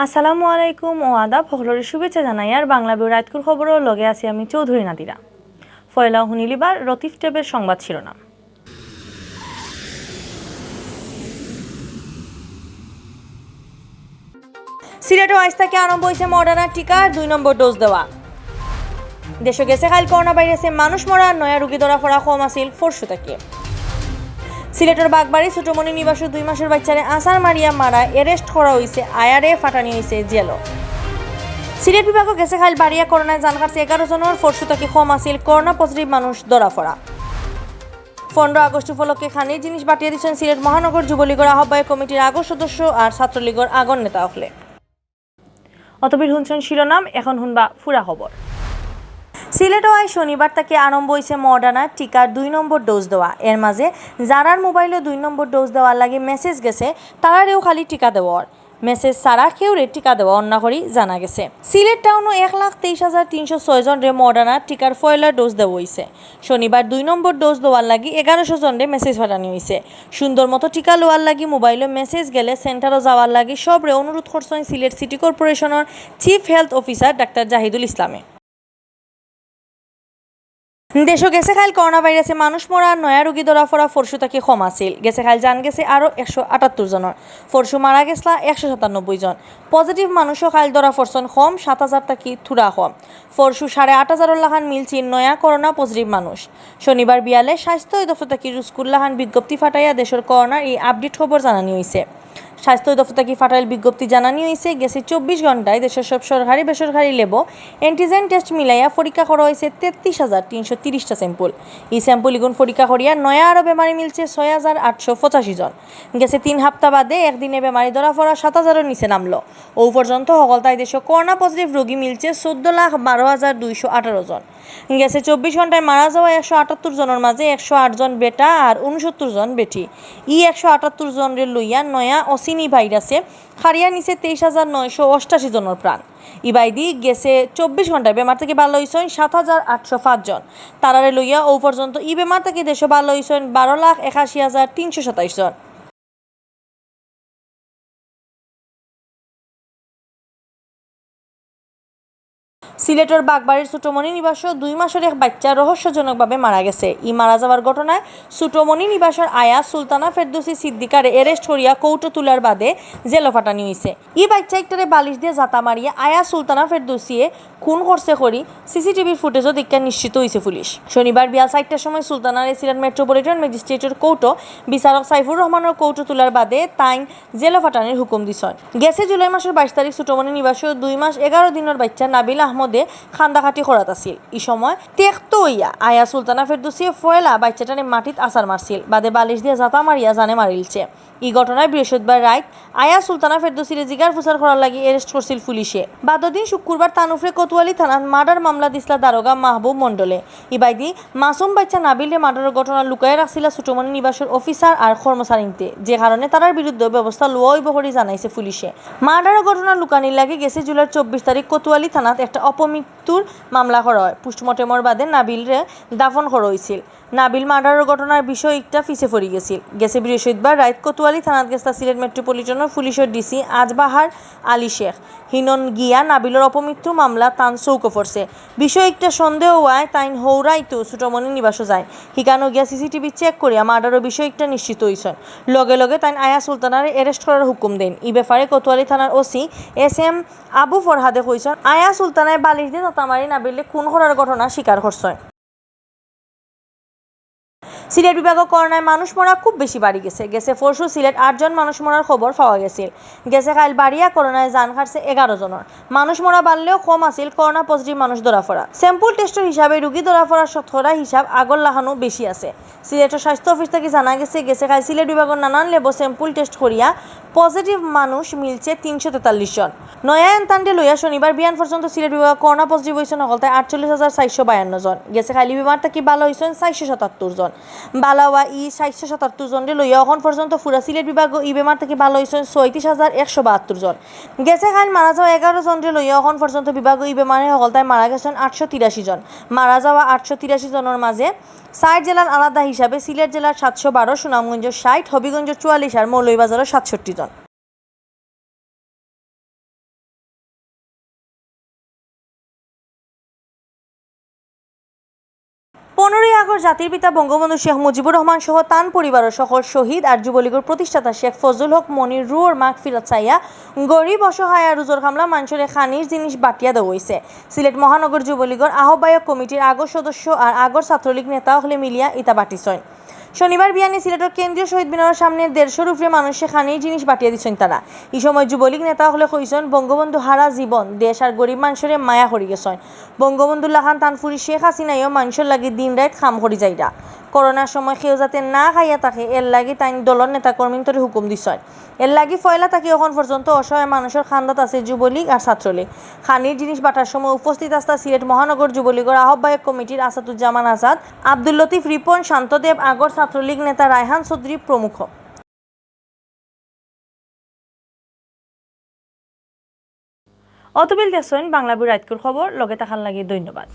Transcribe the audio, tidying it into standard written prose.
আসসালামু আলাইকুম ও আদাব সকলের শুভেচ্ছা জানাই আর বাংলাভিউ রাতকুর খবরও লগে আছি আমি চৌধুরী নাদিরা। ফয়লা হুনিলিবার রতিফ টেবের সংবাদ শিরোনাম। সিলেটে আজ থেকে আরম্ভ হয়েছে মডার্নার টিকা ২ নম্বর ডোজ দেওয়া। দেশে গেছে কাল করোনা ভাইরাসে মানুষ মরা নয়া রোগী ধরা পড়া কম আছিল ফরশু থেকে। সিলেটের বাগবাড়ি ছোটমণি নিবাসী ২ মাসের বাচ্চারে আসার মারিয়া মারা এরেস্ট করা হয়েছে, আয়ারে ফাটানি হয়েছে জেল। সিলেট বিভাগও গেছে খাইল বাড়িয়া করোনায় জান কাটছে ১১ জনের ফরশু থেকে কম আছিল করোনা পজিটিভ মানুষ ধরা পড়া। 15 আগস্ট উপলক্ষে খানির জিনিস বাটিয়ে দিচ্ছেন সিলেট মহানগর যুবলীগের আহ্বায়ক কমিটির আগর সদস্য আর ছাত্রলীগের আগর নেতা হলে। অতবির শুনছেন শিরোনাম, এখন শুনবা ফুরা খবর। সিলেটও আজ শনিবার থেকে আরম্ভ হয়েছে মডার্নার টিকার ২ নম্বর ডোজ দেওয়া। এর মাঝে যারার মোবাইলে ২ নম্বর ডোজ দেওয়ার লাগে মেসেজ গেছে তারারেও খালি টিকা দেওয়ার, মেসেজ ছাড়া কেউরে টিকা দেওয়া অন্য করি জানা গেছে। সিলেট টাউনও ১,২৩,৩০৬ জনরে মডার্নার টিকার পয়লা ডোজ দেওয়া হয়েছে। শনিবার ২ নম্বর ডোজ দেওয়ার লাগি ১১০০ জনরে মেসেজ পাঠানো হয়েছে। সুন্দর মতো টিকা লওয়ার লাগি মোবাইলে মেসেজ গেলে সেন্টারও যাওয়ার লাগি সবরে অনুরোধ করছেন সিলেট সিটি কর্পোরেশনের চিফ হেলথ অফিসার ডাক্তার জাহিদুল ইসলামে। দেশও গেছে খাইল করোনা ভাইরাসে মানুষ মরা নয়া রোগী ধরা পড়া ফরশু থেকে কম আছিল। গেছে খাইল জান গেছে আরও ১৭৮ জনের, ফরশু মারা গেছলা ১৯৭ জন। পজিটিভ মানুষও খাইল ধরা পড়ছেন কম ৭,০০০ থেকে থুরা কম। ফরশু ৮,৫০০ লাখান মিলছি নয়া করোনা পজিটিভ মানুষ। শনিবার বিয়ালে স্বাস্থ্য দপ্তর থেকে রুস্কুল্লাহান বিজ্ঞপ্তি ফাটাইয়া দেশের করোনার এই আপডেট খবর জানানি হয়েছে। স্বাস্থ্য দপ্তর থেকে ফাটাইল বিজ্ঞপ্তি জানানি হয়েছে গেছে ২৪ ঘন্টায় দেশের সব সরকারি বেসরকারি লেবো অ্যান্টিজেন টেস্ট মিলাইয়া পরীক্ষা করা হয়েছে ৩৩,৩৩০টা স্যাম্পল। এই স্যাম্পল ইগুন পরীক্ষা করিয়া নয়া আরও বেমারি মিলছে ৬,৮৮৫ জন। গেছে ৩ সপ্তাহ বাদে একদিনে বেমারি ধরা পড়া ৭,০০০-এর নিচে নামলো। ও পর্যন্ত সকলতাই দেশে করোনা পজিটিভ রোগী মিলছে ১৪,১২,২১৮ জন। গেছে ২৪ ঘন্টায় মারা যাওয়া ১৭৮ জনের মাঝে ১০৮ জন বেটা আর ৬৯ জন বেটি। ১৭৮ জনের লইয়া নয়া অসিনি ভাইরাসে হারিয়া নিচে ২৩,৯৮৮ জনের প্রাণ। ইবাইদি গেছে ২৪ ঘন্টায় বেমার থেকে ভালো হয়েছেন ৭,৮০৫ জন। তারারে লইয়া ও পর্যন্ত ই বেমার থেকে দেশে ভালো হয়েছেন ১২,৮১,৩২৭ জন। সিলেটের বাগবাড়ির ছোটমণি নিবাসের ২ মাসের এক বাচ্চা রহস্যজনকভাবে মারা গেছে। ই মারা যাওয়ার ঘটনায় ছোটমণি নিবাসের আয়া সুলতানা ফেরদৌসি সিদ্দিকারে এরেস্ট করিয়া কৌটো তুলার বাদে জেলে ফাটানি হয়েছে। ই বাচ্চা একটারে বালিশ দিয়ে জাতা মারিয়া আয়া সুলতানা ফেরদৌসিয়ে খুন করছে করি সিসিটিভির ফুটেজও দেখা নিশ্চিত হয়েছে পুলিশ। শনিবার বিয়াল ৪টার সময় সুলতানারে সিলেট মেট্রোপলিটন ম্যাজিস্ট্রেটের কৌটো বিচারক সাইফুর রহমানের কৌটো তুলার বাদে তাইন জেলে ফাটানির হুকুম দিছেন। গেছে জুলাই মাসের ২২ তারিখ ছোটমণি নিবাসের ২ মাস ১১ দিনের বাচ্চা নাবিল আহমদে খান্দাখাটি খরাত আছিল। এই সময় তেক্ত হইয়া আয়া সুলতানা ফেরদৌসিয়ে ফয়লা বাচ্চাটারে মাটিত আছার মারছিল, বাদে বালিশ দিয়ে জাতা মারিয়া জানে মারিলছে। এই ঘটনায় বৃহস্পতিবার রাত আয়া সুলতানা ফেরদৌসিরে জিগার ফুসার করার লাগি এরেস্ট করছিল পুলিশে। বাদদিন শুক্রবার তানুফরে কোতোয়ালি থানার মার্ডার মামলা দিসলা দারোগা মাহবুব মন্ডলে। ইবাইদি মাসুম বাচ্চা নাবিলে মার্ডারের ঘটনা লুকায় রাখছিল ছোটমণি নিবাসের অফিসার আর কর্মচারীতে, যে কারণে তার বিরুদ্ধে ব্যবস্থা লওয়া হইব বলে জানাইছে পুলিশে। মার্ডারের ঘটনা লুকানির লাগে গেছে জুলাই ২৪ তারিখ কোতোয়ালি থানাত একটা অপমৃত্যুর মামলা করা হয়। পোস্টমর্টেমের বাদে নাবিলরে দাফন করা হয়েছিল। নাবিল মার্ডারের ঘটনার বিষয় একটা পিছে পড়ে গেছিল। গেছে বৃহস্পতিবার রাত কোতোয়ালি থানাত গেছে সিলেট মেট্রোপলিটনের পুলিশের ডিসি আজবাহার আলী শেখ হিনন গিয়া নাবিলের অপমৃত্যু মামলা তান চৌকো পড়ছে। বিষয় একটা সন্দেহ হওয়ায় তাইন হৌরাইতো ছোটমণি নিবাসও যায়। হিকানো গিয়া সিসিটিভি চেক করিয়া মার্ডারের বিষয় একটা নিশ্চিত হয়েছেন। লগে লগে তাইন আয়া সুলতানারে এরেস্ট করার হুকুম দেন। এই ব্যাপারে কোতোয়ালি থানার ওসি এস.এম. আবু ফরহাদে কইছেন আয়া সুলতানায় বালিশ দিয়ে তামারি নাবিলে খুন করার ঘটনা স্বীকার করছেন। সিলেট বিভাগে করোনায় মানুষ মরা খুব বেশি বাড়ি গেছে। গেছে পরশু সিলেট ৮ জন মানুষ মরার খবর পাওয়া গেছিল। গেছে কাল বাড়িয়া করোনায় জান খাটছে ১১ জনের। মানুষ মরা বাড়লেও কম আছিল করোনা পজিটিভ মানুষ ধরা পড়া। স্যাম্পল টেস্টের হিসাবে রোগী ধরা পড়ার শতকরা হিসাব আগর লাহানো বেশি আছে। সিলেটের স্বাস্থ্য অফিস থেকে জানা গেছে কাল সিলেট বিভাগের নানান লেবো স্যাম্পল টেস্ট করিয়া পজিটিভ মানুষ মিলছে ৩৪৩ জন। নয়া এনতান্ডে লইয়া শনিবার বিয়ান পর্যন্ত সিলেট বিভাগ করোনা পজিটিভ হয়েছেন সকলতায় ৪৮,৪৫২ জন। গেছে খালি বিমার থেকে ভালো হয়েছেন ৪৭৭ জন। বালাওয়া ৪৭৭ জনরে লইয়া এখন পর্যন্ত পুরা সিলেট বিভাগ ই বেমার থেকে ভালো হয়েছেন ৩৬,১৭২ জন। গেছে খাল মারা যাওয়া ১১ জনরে লইয়া এখন পর্যন্ত বিভাগ ই বেমারে সকলতায় মারা গেছেন ৮৮৩ জন। মারা যাওয়া ৮৮৩ জনের মাঝে ৬ জেলার আলাদা হিসাবে সিলেট জেলার ৭১২, সুনামগঞ্জ ৬০, হবিগঞ্জ ৪৪ আর মৌলভীবাজারের ৬৭ জন। জাতির পিতা বঙ্গবন্ধু শেখ মুজিবুর রহমান সহ তান পরিবারের সকল শহীদ আর যুবলীগের প্রতিষ্ঠাতা শেখ ফজলুল হক মনির রুহর মাগফিরাত চাইয়া গরিব অসহায় আর রুজর খামলা মানুষের খানির জিনিস বাটিয়া দেওয়া হয়েছে। সিলেট মহানগর যুবলীগের আহ্বায়ক কমিটির আগর সদস্য আর আগর ছাত্রলীগ নেতা হলে মিলিয়া ইতা বাটিছেন। শনিবার বিয়ানি সিলেটের কেন্দ্রীয় শহীদ মিনারের সামনে 150 উপরে মানুষে খানির জিনিস বাটিয়ে দিচ্ছেন তারা। এই সময় যুবলীগ নেতা হলে কইছেন বঙ্গবন্ধু হারা জীবন দেশ আর গরিব মানুষের মায়া করি গেছেন। বঙ্গবন্ধুল্লাহ খান তানফুরি শেখ হাসিনাইও মানুষের লাগি দিন রাত খাম করি যাইরা। করোনার সময় কেউ যাতে না খাইয়া থাকে এর লাগি তাই দলের নেতা কর্মীদের হুকুম দিচ্ছেন। এর লাগি ফয়লা থাকি এখন পর্যন্ত অসহায় মানুষের খান্দাত আছে যুবলীগ আর ছাত্রলীগ। খানির জিনিস বাটার সময় উপস্থিত আসতা সিলেট মহানগর যুবলীগের আহ্বায়ক কমিটির আসাদুজ্জামান আজাদ, আব্দুল লতিফ রিপন, শান্তদেব, আগর ছাত্রলীগ নেতা রায়হান চৌধুরী প্রমুখ। অতবিল দেখছেন বাংলাভিউ রাতকুর খবর লগে থাকার লাগি ধন্যবাদ।